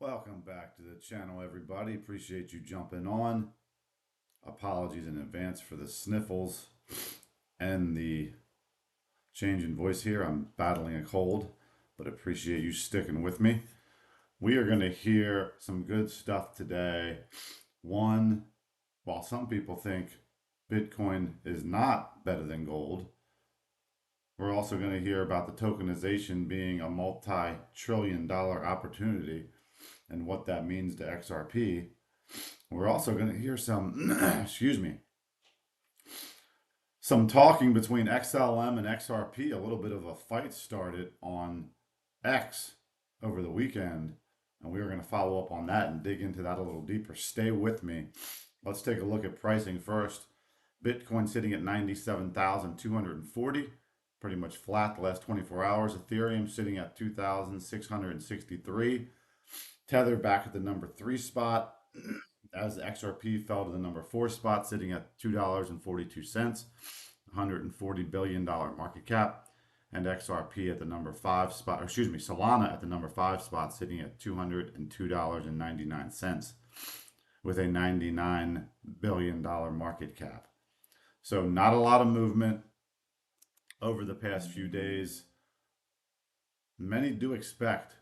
Welcome back to the channel, everybody. Appreciate you jumping on. Apologies in advance for the sniffles and the change in voice here. I'm battling a cold, but appreciate you sticking with me. We are going to hear some good stuff today. One, while some people think Bitcoin is not better than gold, we're also going to hear about the tokenization being a multi-trillion-dollar opportunity and what that means to XRP. We're also going to hear some, some talking between XLM and XRP. A little bit of a fight started on X over the weekend, and we are going to follow up on that and dig into that a little deeper. Stay with me. Let's take a look at pricing first. Bitcoin sitting at 97,240, pretty much flat the last 24 hours. Ethereum sitting at 2,663. Tether back at the number 3 spot as the XRP fell to the number 4 spot, sitting at $2.42, $140 billion market cap, and XRP at the number 5 spot, Solana at the number 5 spot, sitting at $202.99 with a $99 billion market cap. So not a lot of movement over the past few days. Many do expect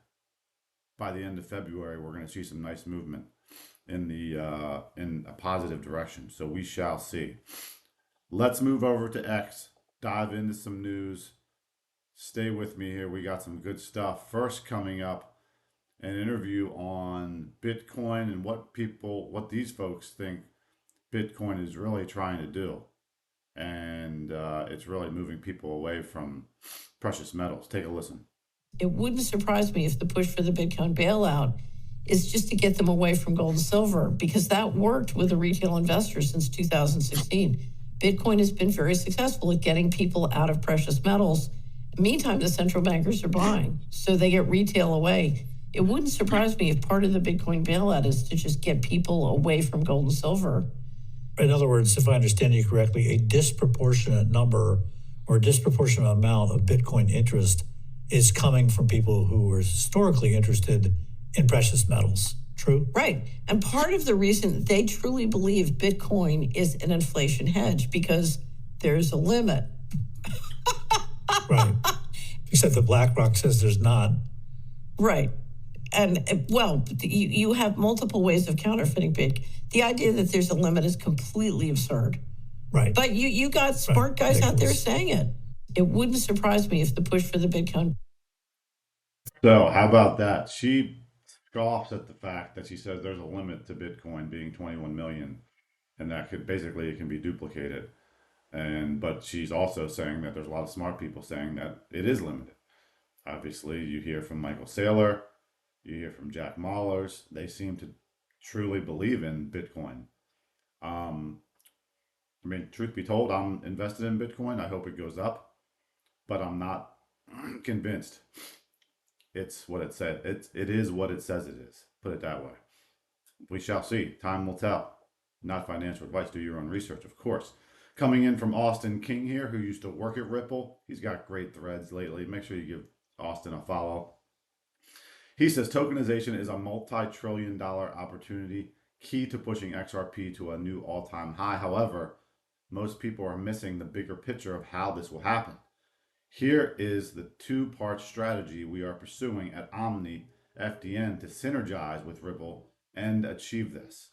by the end of February, we're going to see some nice movement in a positive direction. So we shall see. Let's move over to X, dive into some news. Stay with me here. We got some good stuff. First, coming up, an interview on Bitcoin and what these folks think Bitcoin is really trying to do. And it's really moving people away from precious metals. Take a listen. It wouldn't surprise me if the push for the Bitcoin bailout is just to get them away from gold and silver, because that worked with the retail investors since 2016. Bitcoin has been very successful at getting people out of precious metals. Meantime, the central bankers are buying, so they get retail away. It wouldn't surprise me if part of the Bitcoin bailout is to just get people away from gold and silver. In other words, if I understand you correctly, a disproportionate number or a disproportionate amount of Bitcoin interest is coming from people who were historically interested in precious metals. True? Right. And part of the reason they truly believe Bitcoin is an inflation hedge, because there's a limit. Right. Except that BlackRock says there's not. Right. And, well, you have multiple ways of counterfeiting Bitcoin. The idea that there's a limit is completely absurd. Right. But you got smart guys out there saying it. It wouldn't surprise me if the push for the Bitcoin. So how about that? She scoffs at the fact that she says there's a limit to Bitcoin being 21 million, and that it can be duplicated. But she's also saying that there's a lot of smart people saying that it is limited. Obviously, you hear from Michael Saylor, you hear from Jack Mallers. They seem to truly believe in Bitcoin. Truth be told, I'm invested in Bitcoin. I hope it goes up, but I'm not convinced. It's what it said. It is what it says it is. Put it that way. We shall see. Time will tell. Not financial advice. Do your own research, of course. Coming in from Austin King here, who used to work at Ripple. He's got great threads lately. Make sure you give Austin a follow. He says tokenization is a multi-trillion-dollar opportunity, key to pushing XRP to a new all-time high. However, most people are missing the bigger picture of how this will happen. Here is the two-part strategy we are pursuing at Omni FDN to synergize with Ripple and achieve this.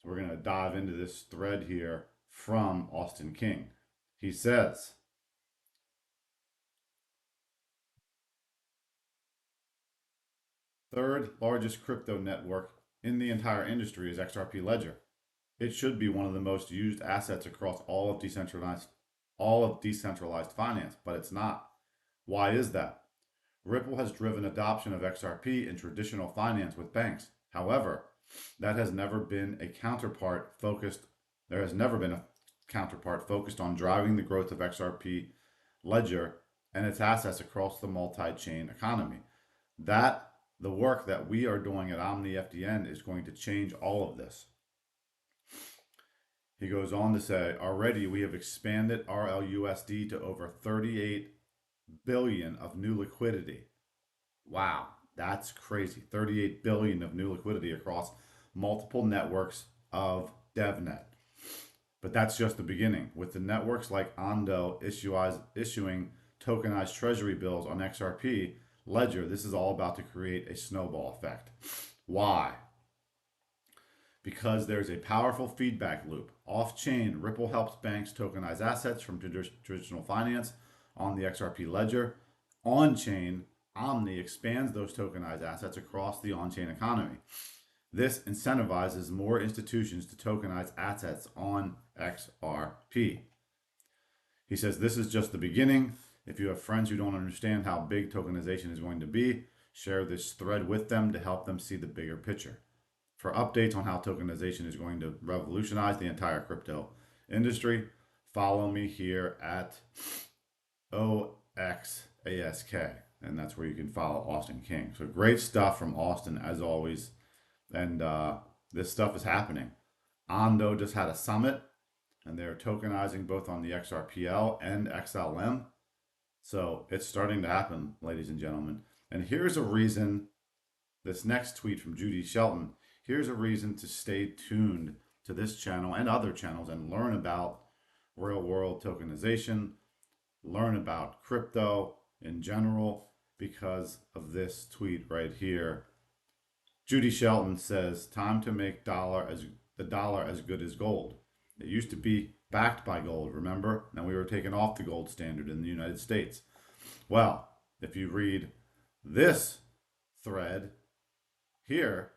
So we're going to dive into this thread here from Austin King. He says, third largest crypto network in the entire industry is XRP Ledger. It should be one of the most used assets across all of decentralized finance, but it's not. Why is that? Ripple has driven adoption of XRP in traditional finance with banks. However, there has never been a counterpart focused on driving the growth of XRP Ledger and its assets across the multi-chain economy. The work that we are doing at Omni FDN is going to change all of this. He goes on to say, already we have expanded RLUSD to over 38 billion of new liquidity. Wow, That's crazy. 38 billion of new liquidity across multiple networks of DevNet. But that's just the beginning. With the networks like Ondo issuing tokenized treasury bills on XRP Ledger, this is all about to create a snowball effect. Why? Because there's a powerful feedback loop. Off-chain, Ripple helps banks tokenize assets from traditional finance on the XRP ledger. On-chain, Omni expands those tokenized assets across the on-chain economy. This incentivizes more institutions to tokenize assets on XRP. He says this is just the beginning. If you have friends who don't understand how big tokenization is going to be, share this thread with them to help them see the bigger picture. For updates on how tokenization is going to revolutionize the entire crypto industry, follow me here at OXASK, and that's where you can follow Austin King. So great stuff from Austin as always, and this stuff is happening. Ondo just had a summit, and they're tokenizing both on the XRPL and XLM. So it's starting to happen, ladies and gentlemen. And here's a reason, this next tweet from Judy Shelton, here's a reason to stay tuned to this channel and other channels and learn about real-world tokenization, learn about crypto in general, because of this tweet right here. Judy Shelton says, time to make the dollar as good as gold. It used to be backed by gold, remember? Now we were taken off the gold standard in the United States. Well, if you read this thread here,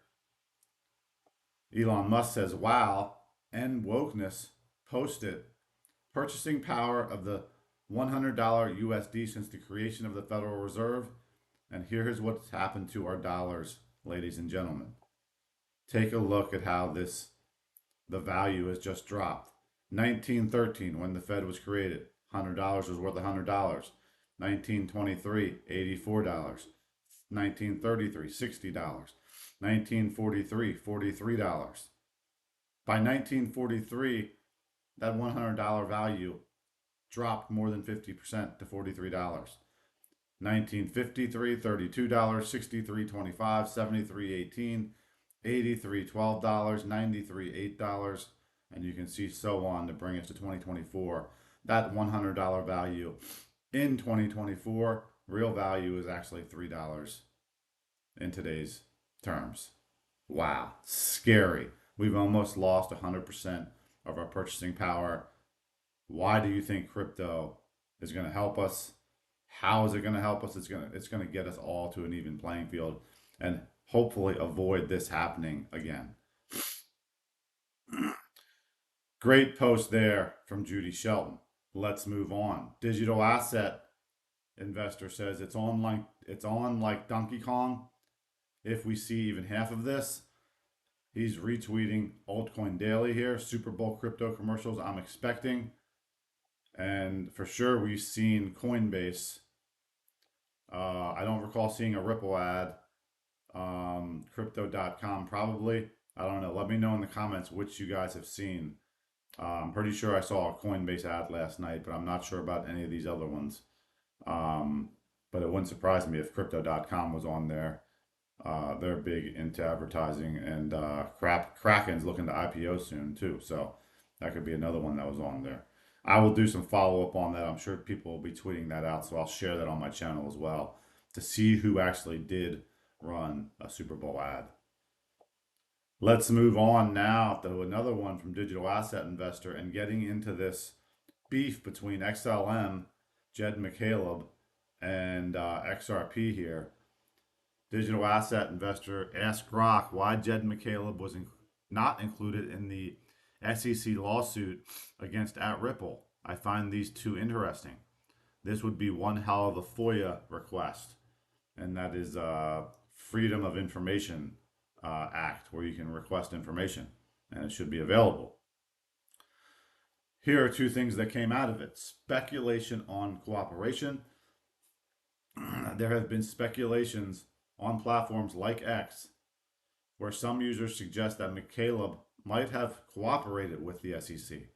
Elon Musk says, wow, end wokeness, post it. Purchasing power of the $100 USD since the creation of the Federal Reserve. And here's what's happened to our dollars, ladies and gentlemen. Take a look at how the value has just dropped. 1913, when the Fed was created, $100 was worth $100. 1923, $84. 1933, $60. 1943, $43. By 1943, that $100 value dropped more than 50% to $43. 1953, $32, 63, 25, 73, 18, 83, $12, 93, $8, and you can see so on to bring us to 2024. That $100 value in 2024, real value is actually $3 in today's terms. Wow, scary. We've almost lost 100% of our purchasing power. Why do you think crypto is going to help us? How is it going to help us? It's going to get us all to an even playing field and hopefully avoid this happening again. Great post there from Judy Shelton. Let's move on. Digital asset investor says it's on like Donkey Kong. If we see even half of this, he's retweeting Altcoin Daily here, Super Bowl crypto commercials I'm expecting. And for sure, we've seen Coinbase. I don't recall seeing a Ripple ad. Crypto.com probably. I don't know. Let me know in the comments which you guys have seen. I'm pretty sure I saw a Coinbase ad last night, but I'm not sure about any of these other ones. But it wouldn't surprise me if Crypto.com was on there. They're big into advertising, and Kraken's looking to IPO soon too. So that could be another one that was on there. I will do some follow-up on that. I'm sure people will be tweeting that out, so I'll share that on my channel as well to see who actually did run a Super Bowl ad. Let's move on now to another one from Digital Asset Investor and getting into this beef between XLM, Jed McCaleb, and XRP here. Digital Asset Investor asked Grok why Jed McCaleb was not included in the SEC lawsuit against @Ripple. I find these two interesting. This would be one hell of a FOIA request, and that is Freedom of Information Act, where you can request information, and it should be available. Here are two things that came out of it. Speculation on cooperation. There have been speculations on platforms like X where some users suggest that McCaleb might have cooperated with the SEC.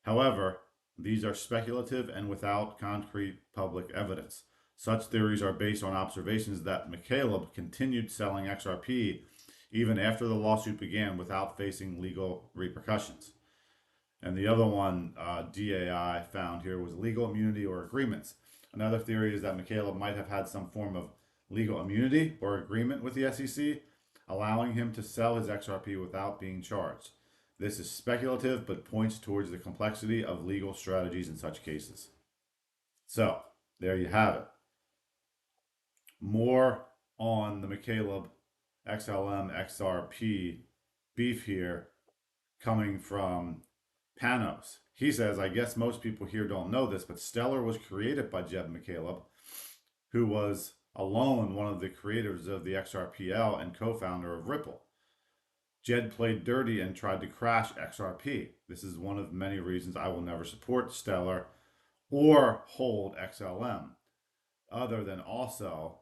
However, these are speculative and without concrete public evidence. Such theories are based on observations that McCaleb continued selling XRP even after the lawsuit began without facing legal repercussions. And the other one, DAI found here, was legal immunity or agreements. Another theory is that McCaleb might have had some form of legal immunity or agreement with the SEC, allowing him to sell his XRP without being charged. This is speculative, but points towards the complexity of legal strategies in such cases. So, there you have it. More on the McCaleb XLM XRP beef here coming from Panos. He says, I guess most people here don't know this, but Stellar was created by Jed McCaleb, who was alone one of the creators of the XRPL and co-founder of Ripple. Jed played dirty and tried to crash XRP. This is one of many reasons I will never support Stellar or hold XLM, other than also,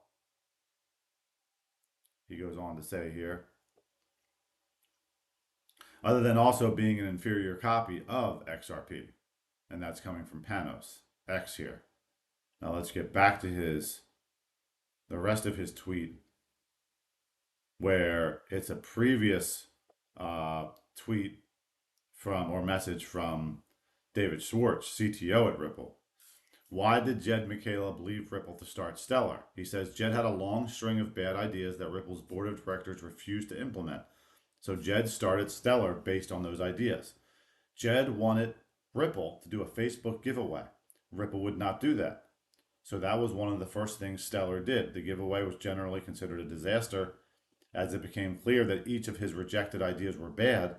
he goes on to say here, other than also being an inferior copy of XRP. And that's coming from Panos X here. Now let's get back to the rest of his tweet, where it's a previous tweet from, or message from, David Schwartz, CTO at Ripple. Why did Jed McCaleb leave Ripple to start Stellar? He says Jed had a long string of bad ideas that Ripple's board of directors refused to implement. So Jed started Stellar based on those ideas. Jed wanted Ripple to do a Facebook giveaway. Ripple would not do that. So that was one of the first things Stellar did. The giveaway was generally considered a disaster. As it became clear that each of his rejected ideas were bad,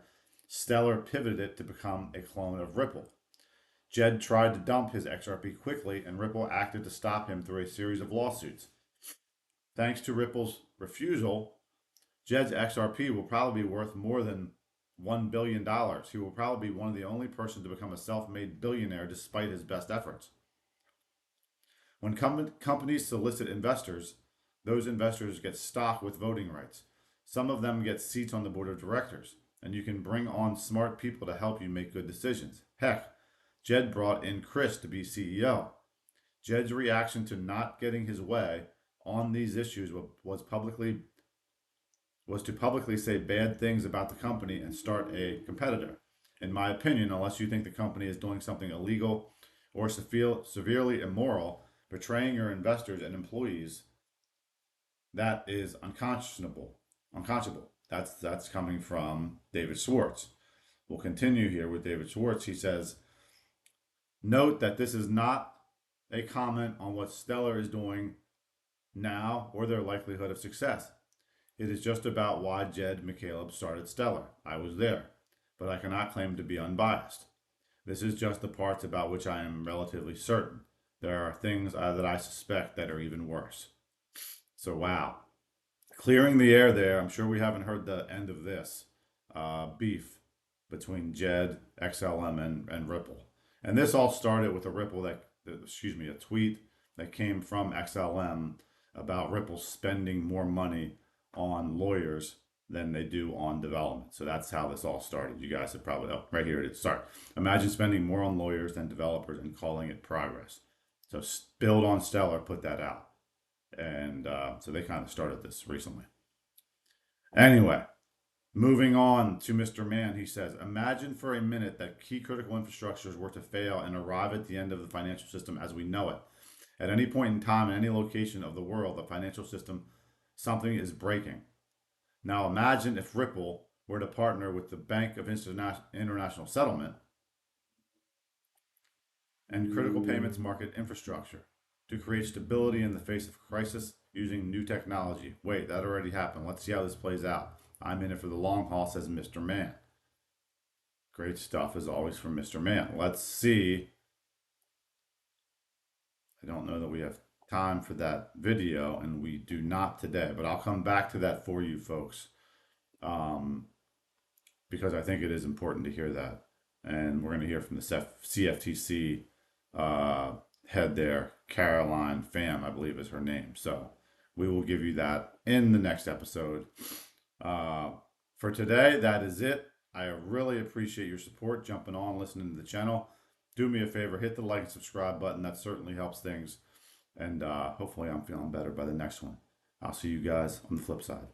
Stellar pivoted it to become a clone of Ripple. Jed tried to dump his XRP quickly, and Ripple acted to stop him through a series of lawsuits. Thanks to Ripple's refusal, Jed's XRP will probably be worth more than $1 billion. He will probably be one of the only persons to become a self-made billionaire despite his best efforts. When companies solicit investors, those investors get stock with voting rights. Some of them get seats on the board of directors, and you can bring on smart people to help you make good decisions. Heck, Jed brought in Chris to be CEO. Jed's reaction to not getting his way on these issues was to publicly say bad things about the company and start a competitor. In my opinion, unless you think the company is doing something illegal or severely immoral, betraying your investors and employees, that is unconscionable. That's coming from David Schwartz. We'll continue here with David Schwartz. He says, note that this is not a comment on what Stellar is doing now or their likelihood of success. It is just about why Jed McCaleb started Stellar. I was there, but I cannot claim to be unbiased. This is just the parts about which I am relatively certain. There are things that I suspect that are even worse. So, wow. Clearing the air there. I'm sure we haven't heard the end of this beef between Jed, XLM, and Ripple. And this all started with a tweet that came from XLM about Ripple spending more money on lawyers than they do on development. So that's how this all started. You guys have probably, right here it is. Sorry. Imagine spending more on lawyers than developers and calling it progress. So Build on Stellar put that out. And so they kind of started this recently. Anyway, moving on to Mr. Mann, he says, imagine for a minute that key critical infrastructures were to fail and arrive at the end of the financial system as we know it. At any point in time, in any location of the world, the financial system, something is breaking. Now imagine if Ripple were to partner with the Bank of International Settlement and critical payments market infrastructure to create stability in the face of crisis using new technology. Wait, that already happened. Let's see how this plays out. I'm in it for the long haul, says Mr. Mann. Great stuff as always from Mr. Mann. Let's see. I don't know that we have time for that video, and we do not today, but I'll come back to that for you folks because I think it is important to hear that. And we're going to hear from the CFTC head there, Caroline Pham, I believe is her name. So we will give you that in the next episode. For today, that is it. I really appreciate your support, jumping on, listening to the channel. Do me a favor, hit the like and subscribe button. That certainly helps things. And hopefully I'm feeling better by the next one. I'll see you guys on the flip side.